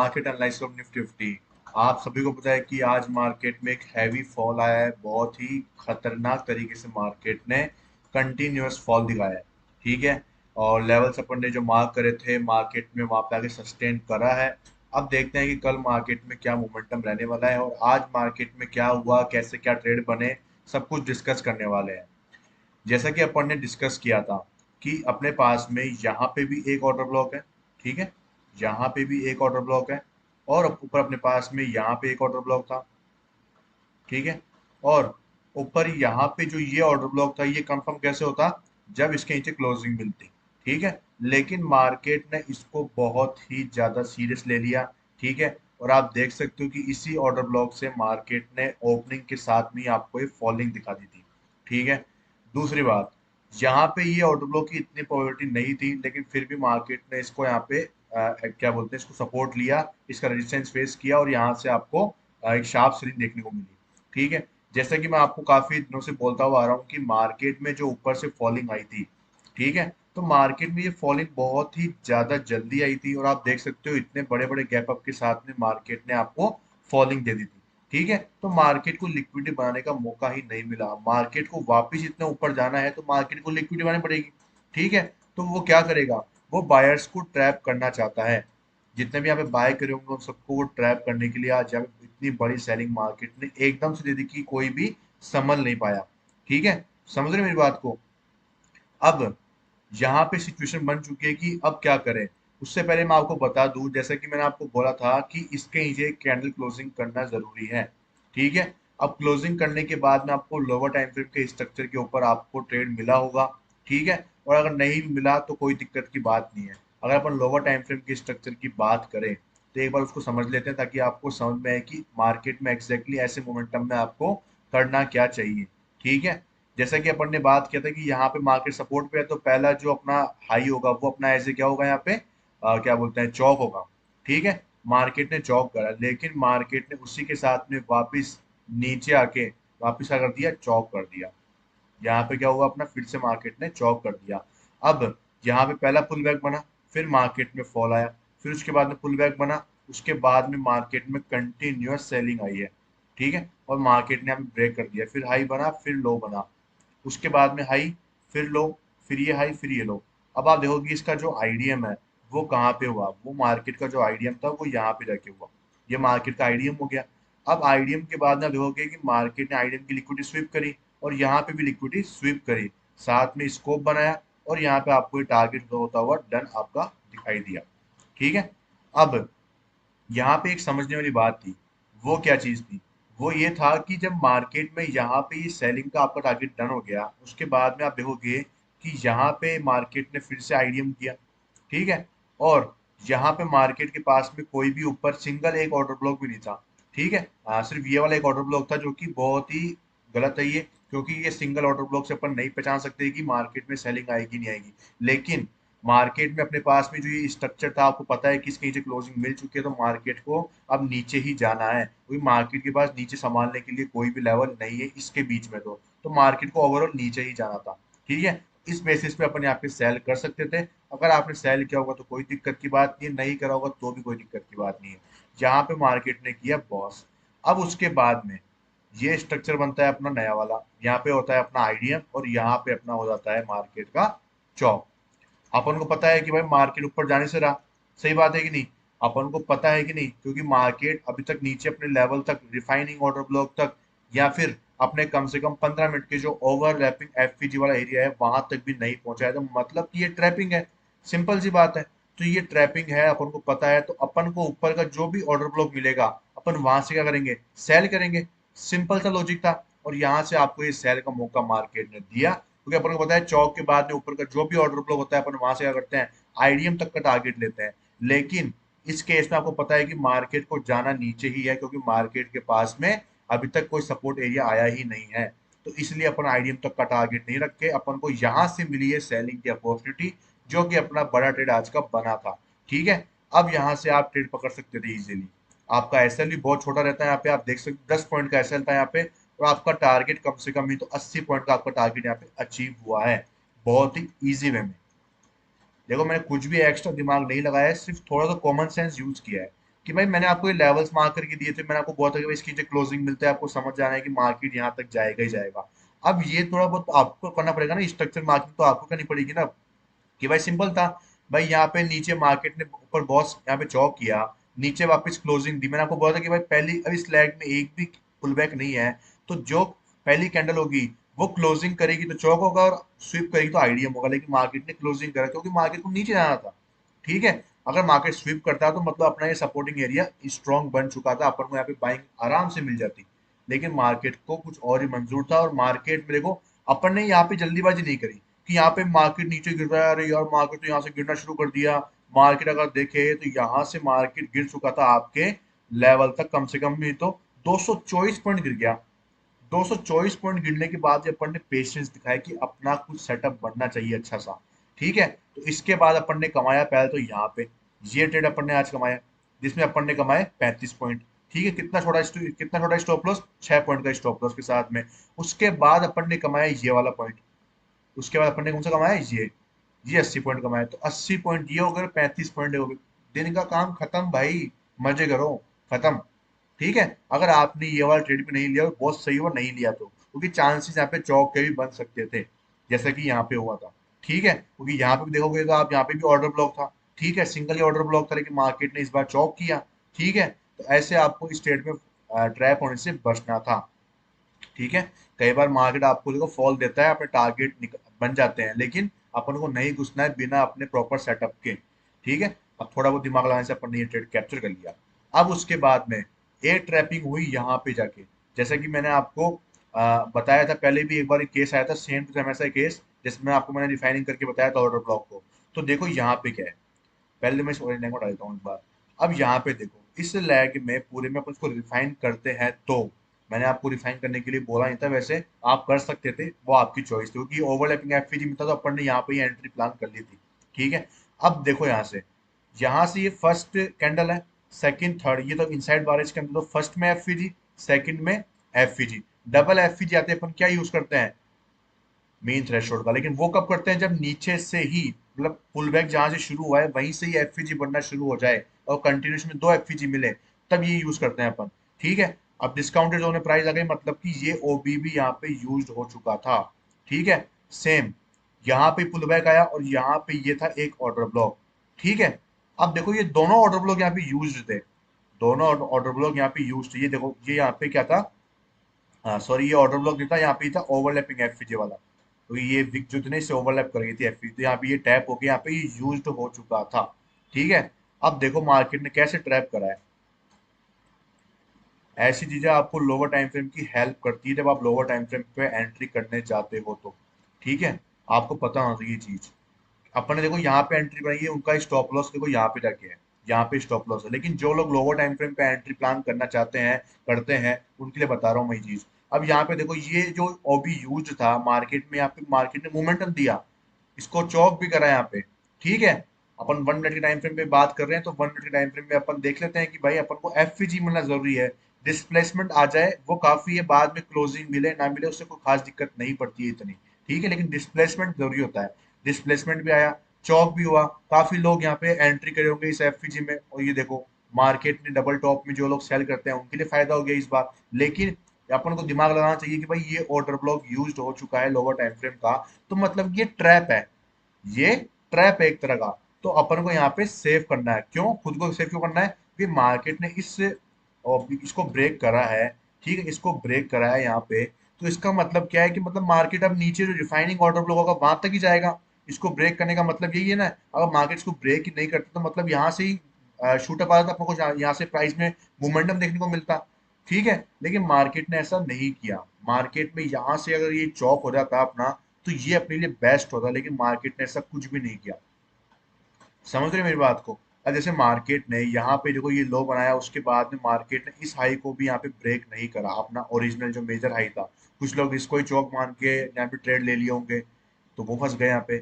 Market analysis of Nifty 50। आप सभी को पता है कि आज मार्केट में एक हैवी फॉल आया है, बहुत ही खतरनाक तरीके से मार्केट ने कंटिन्यूअस फॉल दिखाया है। ठीक है, और लेवल्स अपन ने जो मार्क करे थे मार्केट में वहां पे आगे सस्टेन करा है। अब देखते हैं कि कल मार्केट में क्या मोमेंटम रहने वाला है और आज मार्केट में क्या हुआ, कैसे क्या ट्रेड बने, सब कुछ डिस्कस करने वाले हैं। जैसा कि अपन ने डिस्कस किया था कि अपने पास में यहाँ पे भी एक ऑर्डर ब्लॉक है। ठीक है, यहाँ पे भी एक ऑर्डर ब्लॉक है और ऊपर अपने पास में यहाँ पे एक ऑर्डर ब्लॉक था। ठीक है, और ऊपर यहाँ पे जो ये ऑर्डर ब्लॉक था ये कंफर्म कैसे होता, जब इसके नीचे क्लोजिंग मिलती। ठीक है, लेकिन मार्केट ने इसको बहुत ही ज्यादा सीरियस ले लिया। ठीक है, और आप देख सकते हो कि इसी ऑर्डर ब्लॉक से मार्केट ने ओपनिंग के साथ में आपको ये फॉलिंग दिखा दी थी। ठीक है, दूसरी बात, यहाँ पे ये ऑर्डर ब्लॉक की इतनी प्रोबेबिलिटी नहीं थी, लेकिन फिर भी मार्केट ने इसको यहाँ पे क्या बोलते हैं, इसको सपोर्ट लिया, इसका रेजिस्टेंस फेस किया और यहाँ से आपको एक शार्प सेलिंग देखने को मिली। ठीक है, जैसा कि मैं आपको काफी दिनों से बोलता हुआ आ रहा हूँ कि मार्केट में जो ऊपर से फॉलिंग आई थी, ठीक है, तो मार्केट में ये फॉलिंग बहुत ही ज्यादा जल्दी आई थी और आप देख सकते हो इतने बड़े बड़े गैप अप के साथ में मार्केट ने आपको फॉलिंग दे दी थी। ठीक है, तो मार्केट को लिक्विडिटी बनाने का मौका ही नहीं मिला। मार्केट को वापस इतना ऊपर जाना है तो मार्केट को लिक्विडिटी बनानी पड़ेगी। ठीक है, तो वो क्या करेगा, वो बायर्स को ट्रैप करना चाहता है। जितने भी यहाँ पे बाय करे होंगे उन सबको वो ट्रैप करने के लिए आज यहाँ पे इतनी बड़ी सेलिंग मार्केट ने एकदम से दे दी कि कोई भी संभल नहीं पाया। ठीक है, समझ रहे हैं मेरी बात को। अब यहाँ पे सिचुएशन बन चुकी है कि अब क्या करें। उससे पहले मैं आपको बता दूं, जैसा कि मैंने आपको बोला था कि इसके नीचे कैंडल क्लोजिंग करना जरूरी है। ठीक है, अब क्लोजिंग करने के बाद में आपको लोअर टाइम फ्रेम के स्ट्रक्चर के ऊपर आपको ट्रेड मिला होगा। ठीक है, और अगर नहीं मिला तो कोई दिक्कत की बात नहीं है। अगर अपन लोअर टाइम फ्रेम के स्ट्रक्चर की बात करें तो एक बार उसको समझ लेते हैं ताकि आपको समझ में आए कि मार्केट में एग्जैक्टली ऐसे मोमेंटम में आपको करना क्या चाहिए। ठीक है, जैसा कि अपन ने बात किया था कि यहाँ पे मार्केट सपोर्ट पे है तो पहला जो अपना हाई होगा वो अपना ऐसे क्या होगा, यहाँ पे क्या बोलते हैं, चौक होगा। ठीक है, मार्केट ने चौक करा, लेकिन मार्केट ने उसी के साथ में वापस नीचे आके वापस क्या कर दिया, चौक कर दिया। यहाँ पे क्या हुआ, अपना फिर से मार्केट ने चौक कर दिया। अब यहाँ पे पहला पुल बैक बना, फिर मार्केट में फॉल आया, फिर उसके बाद में पुल बैक बना, उसके बाद में मार्केट में कंटिन्यूअस सेलिंग आई है। ठीक है, और मार्केट ने यहाँ पे ब्रेक कर दिया, फिर हाई बना, फिर लो बना, उसके बाद में हाई, फिर लो, फिर ये हाई, फिर ये लो। अब आप देखोगे इसका जो आईडीएम है वो कहाँ पे हुआ, वो मार्केट का जो आईडीएम था वो यहाँ पे जाके हुआ। ये मार्केट का आईडीएम हो गया। अब आईडीएम के बाद में आप देखोगे कि मार्केट ने आईडीएम की लिक्विडिटी स्वीप करी और यहाँ पे भी लिक्विडिटी स्वीप करी, साथ में स्कोप बनाया और यहाँ पे आपको ये टारगेट होता हुआ डन आपका दिखाई दिया। ठीक है, अब यहाँ पे एक समझने वाली बात थी, वो क्या चीज थी, वो ये था कि जब मार्केट में यहाँ पे ये सेलिंग का आपका टारगेट डन हो गया, उसके बाद में आप देखोगे कि यहाँ पे मार्केट ने फिर से आईडीएम किया। ठीक है, और यहाँ पे मार्केट के पास में कोई भी ऊपर सिंगल एक ऑर्डर ब्लॉक भी नहीं था। ठीक है, सिर्फ ये वाला एक ऑर्डर ब्लॉक था जो कि बहुत ही गलत है ये, क्योंकि ये सिंगल ऑर्डर ब्लॉक से अपन नहीं पहचान सकते कि मार्केट में सेलिंग आएगी नहीं आएगी। लेकिन मार्केट में अपने पास में जो ये स्ट्रक्चर था, आपको पता है कि इसके नीचे क्लोजिंग मिल चुकी है तो मार्केट को अब नीचे ही जाना है, क्योंकि मार्केट के पास नीचे संभालने के लिए कोई भी लेवल नहीं है इसके बीच में। तो मार्केट को ओवरऑल नीचे ही जाना था। ठीक है, इस बेसिस पे अपन यहाँ पे सेल कर सकते थे। अगर आपने सेल किया होगा तो कोई दिक्कत की बात नहीं है, नहीं करा होगा तो भी कोई दिक्कत की बात नहीं है। यहाँ पे मार्केट ने किया बॉस। अब उसके बाद में ये स्ट्रक्चर बनता है अपना नया वाला, यहाँ पे होता है अपना आईडीएम और यहाँ पे अपना हो जाता है मार्केट का चौक। अपन को पता है कि भाई मार्केट ऊपर जाने से रहा, सही बात है कि नहीं, अपन को पता है कि नहीं, क्योंकि मार्केट अभी तक नीचे अपने लेवल तक, रिफाइनिंग ऑर्डर ब्लॉक तक, या फिर अपने कम से कम 15 मिनट के जो ओवरलैपिंग एफपीजी वाला एरिया है वहां तक भी नहीं पहुंचा है, तो मतलब कि ये ट्रैपिंग है। सिंपल सी बात है, तो ये ट्रैपिंग है, अपन को पता है, तो अपन को ऊपर का जो भी ऑर्डर ब्लॉक मिलेगा अपन वहां से क्या करेंगे, सेल करेंगे। सिंपल सा लॉजिक था, और यहाँ से आपको ये सेल का मौका मार्केट ने दिया, क्योंकि अपन को पता है चौक के बाद में ऊपर का जो भी ऑर्डर फ्लो होता है अपन वहां से क्या करते हैं, आईडीएम तक का टारगेट लेते हैं। लेकिन इस केस में आपको पता है कि मार्केट को जाना नीचे ही है, क्योंकि मार्केट के पास में अभी तक कोई सपोर्ट एरिया आया ही नहीं है। तो इसलिए अपन आईडीएम तक का टारगेट नहीं रखे, अपन को यहाँ से मिली है सेलिंग की अपॉर्चुनिटी, जो कि अपना बड़ा ट्रेड आज का बना था। ठीक है, अब यहाँ से आप ट्रेड पकड़ सकते थे इजीली। आपका एसएल भी बहुत छोटा रहता है, यहाँ पे आप देख सकते 10 पॉइंट का एसएल था यहाँ पे, और आपका टारगेट कम से कम ही तो 80 पॉइंट का आपका टारगेट यहाँ पे अचीव हुआ है, बहुत ही इजी वे में। देखो मैंने कुछ भी एक्स्ट्रा दिमाग नहीं लगाया है, सिर्फ थोड़ा सा कॉमन सेंस यूज किया है। कि भाई मैंने आपको ये लेवल्स मार्क करके दिए थे, मैंने आपको बहुत कि भाई इसकी जो क्लोजिंग मिलता है आपको समझ जाना है कि मार्केट यहाँ तक जाएगा ही जाएगा। अब ये थोड़ा बहुत आपको करना पड़ेगा ना, स्ट्रक्चर मार्किंग तो आपको करनी पड़ेगी ना, कि भाई सिंपल था। भाई यहाँ पे नीचे मार्केट ने ऊपर बहुत यहाँ पे चौक किया, नीचे वापस क्लोजिंग दी, मैंने आपको बोला था कि भाई पहली अभी इस लैग में एक भी पुल बैक नहीं है, तो जो पहली कैंडल होगी वो क्लोजिंग करेगी तो चौक होगा, और स्विप करेगी तो आईडीएम होगा। लेकिन मार्केट ने क्लोजिंग करा क्योंकि मार्केट को नीचे जाना था। ठीक है, अगर मार्केट स्विप करता तो मतलब अपना ये सपोर्टिंग एरिया स्ट्रॉन्ग बन चुका था, अपन को यहाँ पे बाइंग आराम से मिल जाती। लेकिन मार्केट को कुछ और ही मंजूर था, और मार्केट में देखो अपन ने यहाँ पे जल्दीबाजी नहीं करी कि यहाँ पे मार्केट नीचे गिर रहा है, अरे यार मार्केट तो यहाँ से गिरना शुरू कर दिया। मार्केट अगर देखे तो यहाँ से मार्केट गिर चुका था आपके लेवल तक, कम से कम भी तो 224 पॉइंट गिर गया। 224 पॉइंट गिरने के बाद अपन ने पेशेंस दिखाया कि अपना कुछ सेटअप बनना चाहिए अच्छा सा। ठीक है, तो इसके बाद अपन ने कमाया पहले तो यहाँ पे ये ट्रेड अपन ने आज कमाया, जिसमें अपन ने कमाए 35 पॉइंट। ठीक है, कितना छोटा स्टॉप लॉस, 6 पॉइंट का स्टॉप लॉस के साथ में। उसके बाद अपन ने कमाया ये वाला पॉइंट, उसके बाद अपन ने कौन सा कमाया, ये 80 पॉइंट कमाया। तो 80 पॉइंट ये हो गए, 35 पॉइंट हो गए, दिन का काम खत्म भाई, मजे करो, खत्म। ठीक है, अगर आपने ये वाला ट्रेड भी नहीं लिया और बहुत सही हुआ नहीं लिया तो, क्योंकि चांसेस यहाँ पे चौक के भी बन सकते थे, जैसा कि यहाँ पे हुआ था। ठीक है, क्योंकि यहाँ पे भी देखोगे तो आप यहाँ पे भी ऑर्डर ब्लॉक था। ठीक है, सिंगल ही ऑर्डर ब्लॉक था, लेकिन मार्केट ने इस बार चौक किया। ठीक है, तो ऐसे आपको इस ट्रेड में ट्रैप होने से बचना था। ठीक है, कई बार मार्केट आपको देखो फॉल देता है, अपने टारगेट बन जाते हैं, लेकिन अपन को नहीं घुसना है बिना अपने प्रॉपर सेटअप के। ठीक है, अब थोड़ा बहुत दिमाग लगाने से अपन ने ये ट्रेड कैप्चर कर लिया। अब उसके बाद में ए ट्रैपिंग हुई यहाँ पे जाके, जैसा कि मैंने आपको बताया था पहले भी, एक बार एक केस आया था सेम टू सेम ऐसा केस, जिसमें आपको मैंने रिफाइनिंग करके बताया था ऑर्डर ब्लॉक को। तो देखो यहाँ पे क्या है, पहले मैं इस ओरिजिनल को डालता हूँ एक बार। अब यहाँ पे देखो इस लैग में पूरे में अपन इसको रिफाइन करते हैं, तो मैंने आपको रिफाइन करने के लिए बोला नहीं था, वैसे आप कर सकते थे, वो आपकी चॉइस थी, क्योंकि ओवरलैपिंग एफवीजी में था तो अपन ने यहाँ पे ये एंट्री प्लान कर ली थी। ठीक है, अब देखो यहाँ से ये फर्स्ट कैंडल है, सेकंड थर्ड, ये तो इनसाइड बारिश के अंदर, तो फर्स्ट में एफवीजी, सेकंड में एफवीजी, डबल एफवीजी आते हैं अपन क्या यूज करते हैं, मेन थ्रेशोल्ड का। लेकिन वो कब करते हैं, जब नीचे से ही मतलब पुल बैक जहां से शुरू हुआ है वहीं से ही एफवीजी बनना शुरू हो जाए और कंटिन्यूस में दो एफवीजी मिले, तब ये यूज करते हैं अपन। ठीक है, अब डिस्काउंटेड जोन में प्राइस आ गई, मतलब कि ये ओबी भी यहाँ पे यूज हो चुका था। ठीक है, सेम यहाँ पे पुल बैक आया और यहाँ पे ये था एक ऑर्डर ब्लॉक। ठीक है, अब देखो ये दोनों ऑर्डर ब्लॉक यहाँ पे यूज थे, दोनों ऑर्डर ब्लॉक यहाँ पे यूज थे। ये देखो ये यहाँ पे क्या था, हाँ सॉरी, ये ऑर्डर ब्लॉक नहीं था, यहाँ पे था ओवरलैपिंग एफवीजे वाला, तो ये विक जो थी ना इससे ओवरलैप कर गई थी एफवीजे, तो यहाँ पे ये टैप हो गया, यहाँ पे ये यूज्ड हो चुका था। ठीक है, अब देखो मार्केट ने कैसे ट्रैप करा है। ऐसी चीजें आपको लोअर टाइम फ्रेम की हेल्प करती है जब आप लोअर टाइम फ्रेम पे एंट्री करने जाते हो तो। ठीक है, आपको पता होना चाहिए ये चीज। अपन ने देखो यहाँ पे एंट्री बनाई है, उनका स्टॉप लॉस देखो यहाँ पे जाके है, यहाँ पे स्टॉप लॉस है। लेकिन जो लोग लोअर टाइम फ्रेम पे एंट्री प्लान करना चाहते हैं, करते हैं, उनके लिए बता रहा हूँ मैं ये चीज। अब यहाँ पे देखो ये जो ओबी यूज था मार्केट में, यहाँ पे मार्केट ने मोमेंटम दिया, इसको चौक भी करा यहाँ पे। ठीक है, अपन 1 मिनट के टाइम फ्रेम पे बात कर रहे हैं, तो 1 मिनट के टाइम फ्रेम पे अपन देख लेते हैं कि भाई अपन को एफवीजी मिलना जरूरी है, डिस्प्लेसमेंट आ जाए वो काफी है, बाद में क्लोजिंग मिले ना मिले उससे कोई खास दिक्कत नहीं पड़ती है इतनी। ठीक है, लेकिन डिस्प्लेसमेंट जरूरी होता है। डिस्प्लेसमेंट भी आया, चौक भी हुआ, काफी लोग यहाँ पे एंट्री करे होंगे इस एफवीजी में, और ये देखो मार्केट ने डबल टॉप में जो लोग सेल करते हैं उनके लिए फायदा हो गया इस बार। लेकिन अपन को दिमाग लगाना चाहिए कि भाई ये ऑर्डर ब्लॉक यूज हो चुका है लोअर टाइम फ्रेम का, तो मतलब ये ट्रैप है, ये ट्रैप है एक तरह का। तो अपन को यहाँ पे सेव करना है, क्यों खुद को सेव क्यों करना है, कि मार्केट ने और इसको ब्रेक करा है। ठीक है, इसको ब्रेक करा है यहाँ पे, तो इसका मतलब क्या है कि मतलब मार्केट अब नीचे जो रिफाइनिंग ऑर्डर ब्लॉक होगा वहां तक ही जाएगा। इसको ब्रेक करने का मतलब यही है ना, अगर मार्केट इसको ब्रेक ही नहीं करता तो मतलब यहाँ से ही शूटअप आता, तो अपन को यहाँ से प्राइस में मोमेंटम देखने को मिलता। ठीक है, लेकिन मार्केट ने ऐसा नहीं किया, मार्केट में यहाँ से अगर ये चौक हो जाता अपना, तो ये अपने लिए बेस्ट होता, लेकिन मार्केट ने ऐसा कुछ भी नहीं किया। समझ रहे हैं मेरी बात को। अब जैसे मार्केट ने यहाँ पे देखो ये लो बनाया, उसके बाद में मार्केट ने इस हाई को भी यहाँ पे ब्रेक नहीं करा, अपना ओरिजिनल जो मेजर हाई था। कुछ लोग इसको ही चौक मान के यहाँ पे ट्रेड ले लिए होंगे, तो वो फंस गए यहाँ पे।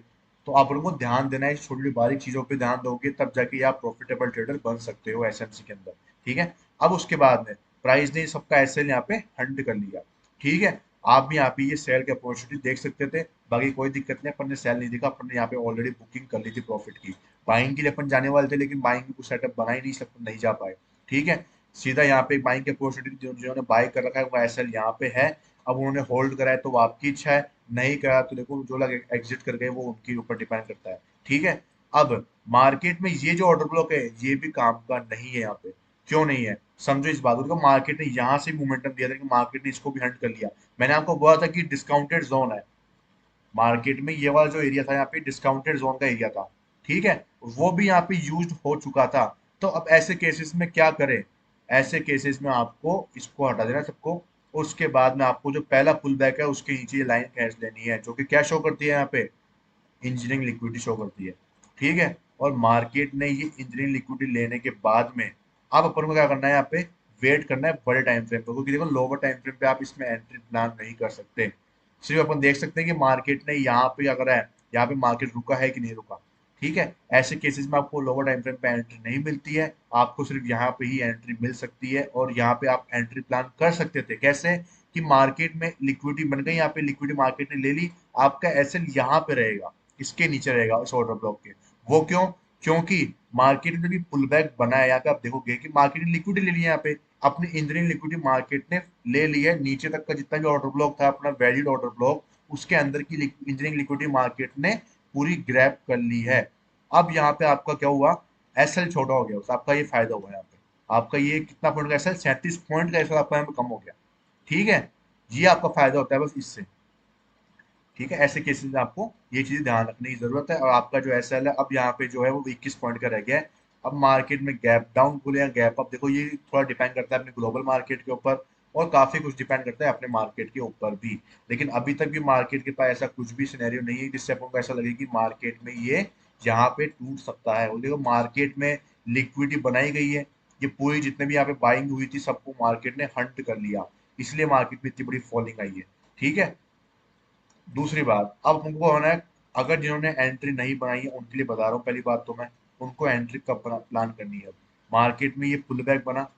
तो आप लोगों को ध्यान देना है, छोटी छोटी बारीक चीजों पे ध्यान दोगे तब जाके ये आप प्रॉफिटेबल ट्रेडर बन सकते हो एसएमसी के अंदर। ठीक है, अब उसके बाद में प्राइस ने सबका एसएल यहाँ पे हंट कर लिया। ठीक है, आप भी यहाँ पे ये सेल की अपॉर्चुनिटी देख सकते थे, बाकी कोई दिक्कत नहीं, अपन ने सेल नहीं देखा, अपन ने यहाँ पे ऑलरेडी बुकिंग कर ली थी प्रॉफिट की। बाइंग के लिए अपन जाने वाले थे, लेकिन बाइंग की कुछ सेटअप बना ही नहीं, सब नहीं जा पाए। ठीक है, सीधा यहाँ पे बाइंग की अपॉर्चुनिटी जिन्होंने बाय कर रखा है वो एसएल यहाँ पे है। अब उन्होंने होल्ड करा है तो वो आपकी इच्छा है, नहीं करा तो देखो जो लोग एग्जिट कर गए वो उनके ऊपर डिपेंड करता है। ठीक है, अब मार्केट में ये जो ऑर्डर ब्लॉक है ये भी काम का नहीं है यहाँ पे। क्यों नहीं है, समझो इस बात को, मार्केट ने यहाँ से मोमेंटम दिया था कि मार्केट ने इसको भी हंट कर लिया। मैंने आपको बोला था कि डिस्काउंटेड जोन है मार्केट में, ये वाला जो एरिया था यहाँ पे डिस्काउंटेड जोन का एरिया था। ठीक है, वो भी यहाँ पे यूज हो चुका था। तो अब ऐसे केसेस में क्या करें, ऐसे केसेस में आपको इसको हटा देना सबको। उसके बाद में आपको जो पहला पुल बैक है उसके नीचे ये लाइन खींच लेनी है, जो कि क्या शो करती है यहाँ पे, इंजीनियरिंग लिक्विडिटी शो करती है। ठीक है, और मार्केट ने ये इंजीनियरिंग लिक्विडिटी लेने के बाद में अब अपन को क्या करना है, यहाँ पे वेट करना है बड़े टाइम फ्रेम पे, क्योंकि देखो लोअर टाइम फ्रेम पे आप इसमें एंट्री प्लान नहीं कर सकते। सिर्फ अपन देख सकते हैं कि मार्केट ने यहाँ पे क्या करा है, यहाँ पे मार्केट रुका है कि नहीं रुका। ठीक है, ऐसे केसेस में आपको लोअर टाइम फ्रेम पे एंट्री नहीं मिलती है, आपको सिर्फ यहाँ पे ही एंट्री मिल सकती है। और यहाँ पे आप एंट्री प्लान कर सकते थे कैसे, कि मार्केट में लिक्विडिटी बन गई, यहाँ पे लिक्विडिटी मार्केट ने ले ली, आपका एसएल यहाँ पे रहेगा, इसके नीचे रहेगा इस ऑर्डर ब्लॉक के। वो क्यों, क्योंकि मार्केट में भी पुल बैक बना है, यहाँ पे आप देखोगे कि मार्केट ने लिक्विडिटी ले ली है, यहाँ पे अपनी इंजीनियरिंग लिक्विडिटी मार्केट ने ले ली है। नीचे तक का जितना भी ऑर्डर ब्लॉक था अपना वैलिड ऑर्डर ब्लॉक, उसके अंदर की इंजीनियरिंग लिक्विडिटी मार्केट ने पूरी ग्रैब कर ली है। अब यहाँ पे आपका क्या हुआ, एसएल छोटा हो गया, तो आपका ये फायदा हुआ यहाँ पे। आपका ये कितना पॉइंट का एसएल, 37 पॉइंट का एसएल आपका यहाँ पे कम हो गया। ठीक है, ये आपका फायदा होता है बस इससे। ठीक है, ऐसे केसेस में आपको ये चीज ध्यान रखने की जरूरत है। और आपका जो एसएल है अब यहाँ पे जो है वो 21 पॉइंट का रह गया है। अब मार्केट में गैप डाउन खुले या गैप अप, देखो ये थोड़ा डिपेंड करता है अपने ग्लोबल मार्केट के ऊपर, और काफी कुछ डिपेंड करता है अपने मार्केट के ऊपर भी। लेकिन अभी तक भी मार्केट के पास ऐसा कुछ भी सिनेरियो नहीं है जिससे अपन को ऐसा लगे कि मार्केट में ये यहाँ पे टूट सकता है। और देखो मार्केट में लिक्विडिटी बनाई गई है, ये पूरी जितने भी यहाँ पे बाइंग हुई थी सबको मार्केट ने हंट कर लिया, इसलिए मार्केट में इतनी बड़ी फॉलिंग आई है। ठीक है, दूसरी बात अब उनको होना है, अगर जिन्होंने एंट्री नहीं बनाई है उनके लिए बता रहा हूँ, पहली बात तो मैं उनको एंट्री कब प्लान करनी है। मार्केट में ये पुल बैक बना,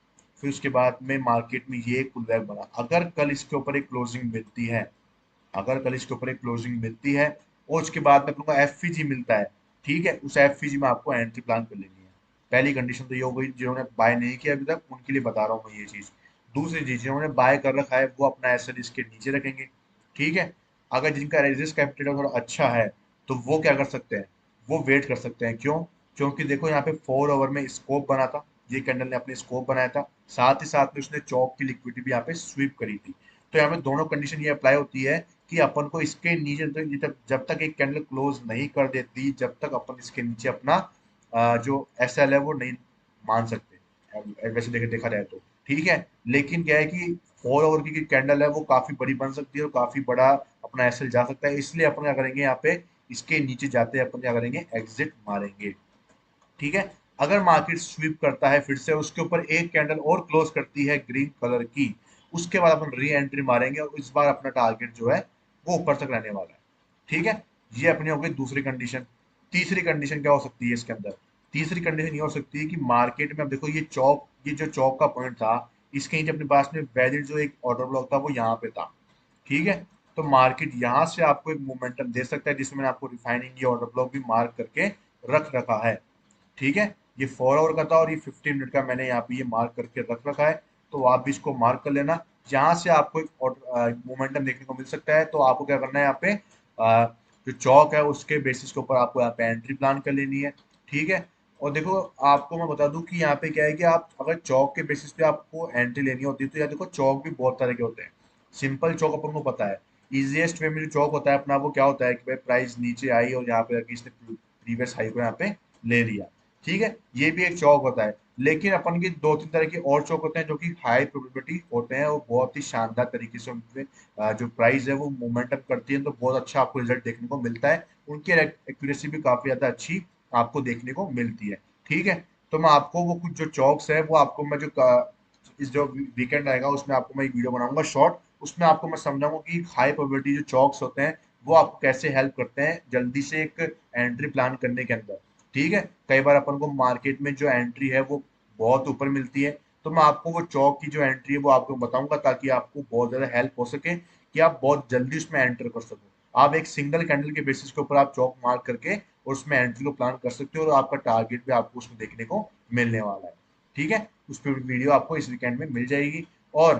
फिर उसके बाद में मार्केट में ये एक पुल बैक बना, अगर कल इसके ऊपर एक क्लोजिंग मिलती है, अगर कल इसके ऊपर एक क्लोजिंग मिलती है और उसके बाद में अपने को एफवीजी मिलता है, ठीक है, उस एफवीजी में आपको एंट्री प्लान कर लेनी है। पहली कंडीशन तो ये हो गई, जिन्होंने बाय नहीं किया अभी तक उनके लिए बता रहा हूँ मैं ये चीज। दूसरी चीज, जिन्होंने बाय कर रखा है वो अपना एसएल इसके नीचे रखेंगे। ठीक है, अगर जिनका रेजिस्ट कैपिटल थोड़ा अच्छा है तो वो क्या कर सकते हैं, वो वेट कर सकते हैं। क्यों, क्योंकि देखो यहाँ पे 4 ओवर में स्कोप बना था, ये कैंडल ने अपने स्कोप बनाया था, साथ ही साथ में उसने चौक की लिक्विडिटी भी यहाँ पे स्वीप करी थी। तो यहाँ पे दोनों कंडीशन ये अप्लाई होती है कि अपन को इसके नीचे जब तक एक कैंडल क्लोज नहीं कर देती, जब तक अपन इसके नीचे अपना जो एसएल है वो नहीं मान सकते, वैसे देखे देखा जाए तो। ठीक है, लेकिन क्या है कि 4 ओवर की कैंडल है वो काफी बड़ी बन सकती है और काफी बड़ा अपना एसएल जा सकता है, इसलिए अपन क्या करेंगे यहाँ पे, इसके नीचे जाते अपन क्या करेंगे, एग्जिट मारेंगे। ठीक है, अगर मार्केट स्वीप करता है फिर से उसके ऊपर एक कैंडल और क्लोज करती है ग्रीन कलर की, उसके बाद अपन री एंट्री मारेंगे और इस बार अपना टारगेट जो है वो ऊपर तक रहने वाला है। ठीक है, ये अपनी हो गई दूसरी कंडीशन। तीसरी कंडीशन क्या हो सकती है इसके अंदर, तीसरी कंडीशन ये हो सकती है कि मार्केट में अब देखो ये चौक, ये जो चौक का पॉइंट था, इसके नीचे अपने पास में वैलिड जो एक ऑर्डर ब्लॉक था वो यहाँ पे था। ठीक है, तो मार्केट यहाँ से आपको एक मोमेंटम दे सकता है, जिसमें मैंने आपको रिफाइनिंग ये ऑर्डर ब्लॉक भी मार्क करके रख रखा है। ठीक है, ये 4 ओवर का था और ये 15 मिनट का मैंने यहाँ पे ये मार्क करके रख रखा है, तो आप भी इसको मार्क कर लेना। यहाँ से आपको एक मोमेंटम देखने को मिल सकता है, तो आपको क्या करना है यहाँ पे, जो चौक है उसके बेसिस के ऊपर आपको यहाँ पे एंट्री प्लान कर लेनी है। ठीक है, और देखो आपको मैं बता दूं कि यहाँ पे क्या है कि आप अगर चौक के बेसिस पे आपको एंट्री लेनी होती है तो यार देखो चौक भी बहुत तरह के होते हैं। सिंपल चौक अपन को पता है, इजीएस्ट वे में जो चौक होता है अपना वो क्या होता है कि भाई प्राइस नीचे आई और यहाँ पे इसने प्रीवियस हाई को यहाँ पे ले लिया। ठीक है, ये भी एक चौक होता है। लेकिन अपन के दो तीन तरह के और चौक होते हैं जो कि हाई प्रोबेबिलिटी होते हैं और बहुत ही शानदार तरीके से उनपे जो प्राइस है वो मोमेंटम करती है, तो बहुत अच्छा आपको रिजल्ट देखने को मिलता है। उनकी एक्यूरेसी भी काफी ज्यादा अच्छी आपको देखने को मिलती है। ठीक है, तो मैं आपको वो कुछ जो चौक्स है वो आपको मैं जो इस जो वीकेंड आएगा उसमें आपको मैं एक वीडियो बनाऊंगा शॉर्ट, उसमें आपको मैं समझाऊंगा कि हाई प्रोबेबिलिटी जो चौक्स होते हैं वो आपको कैसे हेल्प करते हैं जल्दी से एक एंट्री प्लान करने के अंदर। ठीक है, कई बार अपन को मार्केट में जो एंट्री है वो बहुत ऊपर मिलती है, तो मैं आपको वो चौक की जो एंट्री है वो आपको बताऊंगा ताकि आपको बहुत ज्यादा हेल्प हो सके कि आप बहुत जल्दी उसमें एंटर कर सको। आप एक सिंगल कैंडल के बेसिस के ऊपर आप चौक मार्क करके और उसमें एंट्री को प्लान कर सकते हो और आपका टारगेट भी आपको उसमें देखने को मिलने वाला है। ठीक है, उस पर वीडियो आपको इस वीकेंड में मिल जाएगी। और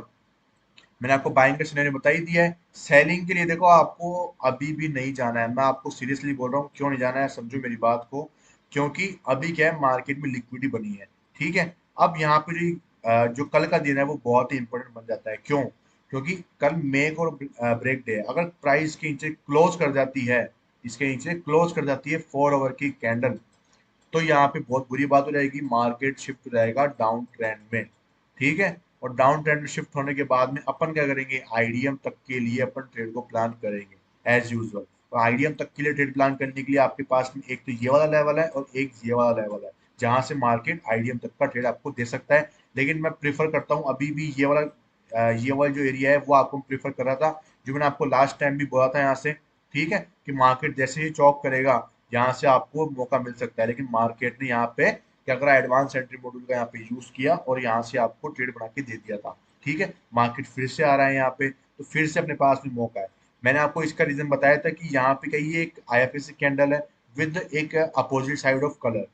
मैंने आपको बाइंग का सिनेरियो बता ही दिया है। सेलिंग के लिए देखो आपको अभी भी नहीं जाना है, मैं आपको सीरियसली बोल रहा हूँ, क्यों नहीं जाना है समझो मेरी बात को। क्योंकि अभी क्या है, मार्केट में लिक्विडिटी बनी है। ठीक है, अब यहाँ पे जो कल का दिन है वो बहुत ही इंपॉर्टेंट बन जाता है। क्यों? क्योंकि कल मेक और ब्रेक डे है। अगर प्राइस के नीचे क्लोज कर जाती है, इसके नीचे क्लोज कर जाती है 4 आवर की कैंडल, तो यहाँ पे बहुत बुरी बात हो जाएगी, मार्केट शिफ्ट हो जाएगा डाउन ट्रेंड में। ठीक है, और डाउन ट्रेंड में शिफ्ट होने के बाद में अपन क्या करेंगे, आईडीएम तक के लिए अपन ट्रेड को प्लान करेंगे एज यूजुअल। तो आईडीएम तक के लिए ट्रेड प्लान करने के लिए आपके पास में एक तो ये वाला लेवल है और एक ये वाला लेवल है, जहां से मार्केट आईडीएम तक का ट्रेड आपको दे सकता है। लेकिन मैं प्रीफर करता हूँ अभी भी ये वाला जो एरिया है वो आपको प्रीफर कर रहा था, जो मैंने आपको लास्ट टाइम भी बोला था यहाँ से। ठीक है, कि मार्केट जैसे ही चौक करेगा यहाँ से आपको मौका मिल सकता है, लेकिन मार्केट ने यहाँ पे क्या करा, एडवांस एंट्री मॉड्यूल का यहाँ पे यूज किया और यहाँ से आपको ट्रेड बना के दे दिया था। ठीक है, मार्केट फिर से आ रहा है यहाँ पे, तो फिर से अपने पास में मौका है। मैंने आपको इसका रीजन बताया था कि यहाँ पे कहिए एक आईएफएससी कैंडल है विद एक अपोजिट साइड ऑफ कलर।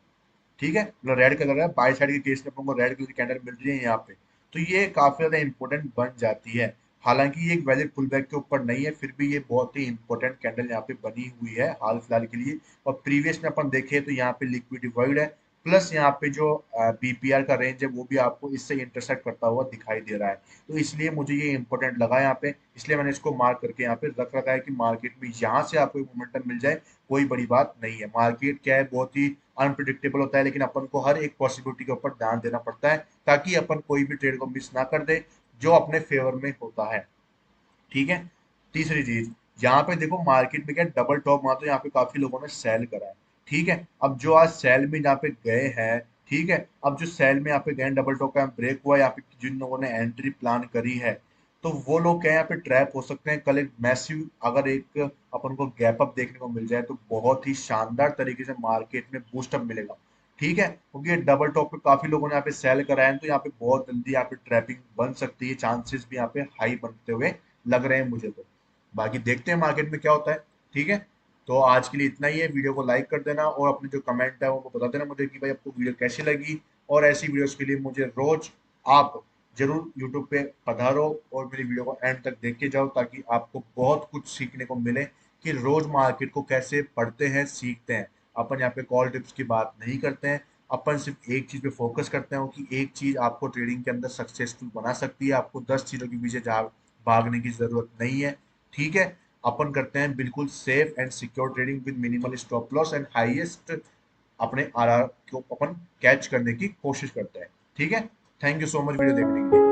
ठीक है, मतलब रेड कलर है, बाई साइड के केस में अपन को रेड कलर की कैंडल मिल रही है यहाँ पे, तो ये काफी ज्यादा इंपॉर्टेंट बन जाती है। हालांकि ये एक वैलिड पुल बैक के ऊपर नहीं है, फिर भी ये बहुत ही इंपॉर्टेंट कैंडल यहाँ पे बनी हुई है हाल फिलहाल के लिए। और प्रीवियस में अपन देखें तो यहाँ पे लिक्विड डिवाइड है, प्लस यहाँ पे जो बीपीआर का रेंज है वो भी आपको इससे इंटरसेक्ट करता हुआ दिखाई दे रहा है। तो इसलिए मुझे ये इंपॉर्टेंट लगा यहाँ पे, इसलिए मैंने इसको मार्क करके यहाँ पे रख रखा है कि मार्केट में यहाँ से आपको मोमेंटम मिल जाए कोई बड़ी बात नहीं है। मार्केट क्या है, बहुत ही अनप्रिडिक्टेबल होता है, लेकिन अपन को हर एक पॉसिबिलिटी के ऊपर ध्यान देना पड़ता है ताकि अपन कोई भी ट्रेड को मिस ना कर दे जो अपने फेवर में होता है। ठीक है, तीसरी चीज, यहाँ पे देखो मार्केट में क्या डबल टॉप मारा, तो यहाँ पे काफी लोगों ने सेल करा है। ठीक है, अब जो आज सेल में यहाँ पे गए हैं, ठीक है, अब जो सेल में यहाँ पे गए डबल टॉप का ब्रेक हुआ, यहाँ पे जिन लोगों ने एंट्री प्लान करी है, तो वो लोग क्या है, यहाँ पे ट्रैप हो सकते हैं। कल एक मैसिव अगर एक अपन को गैप अप देखने को मिल जाए तो बहुत ही शानदार तरीके से मार्केट में बूस्टअप मिलेगा। ठीक है, क्योंकि डबल टॉप पे काफी लोगों ने यहाँ पे सेल करा है, तो यहाँ पे बहुत जल्दी यहाँ पे ट्रैपिंग बन सकती है, चांसेस भी यहाँ पे हाई बनते हुए लग रहे हैं मुझे तो। बाकी देखते हैं मार्केट में क्या होता है। ठीक है, तो आज के लिए इतना ही है। वीडियो को लाइक कर देना और अपने जो कमेंट है वो बता देना मुझे कि भाई आपको वीडियो कैसी लगी। और ऐसी वीडियोस के लिए मुझे रोज आप जरूर यूट्यूब पे पधारो और मेरी वीडियो को एंड तक देख के जाओ, ताकि आपको बहुत कुछ सीखने को मिले कि रोज मार्केट को कैसे पढ़ते हैं, सीखते हैं। अपन यहाँ पे कॉल टिप्स की बात नहीं करते हैं, अपन सिर्फ एक चीज पे फोकस करते हैं कि एक चीज आपको ट्रेडिंग के अंदर सक्सेसफुल बना सकती है, आपको 10 चीजों के पीछे भागने की जरूरत नहीं है। ठीक है, अपन करते हैं बिल्कुल safe and secure trading with minimal stop loss and highest अपने आरआर को अपन कैच करने की कोशिश करते हैं। ठीक है, thank you so much video देखने के लिए।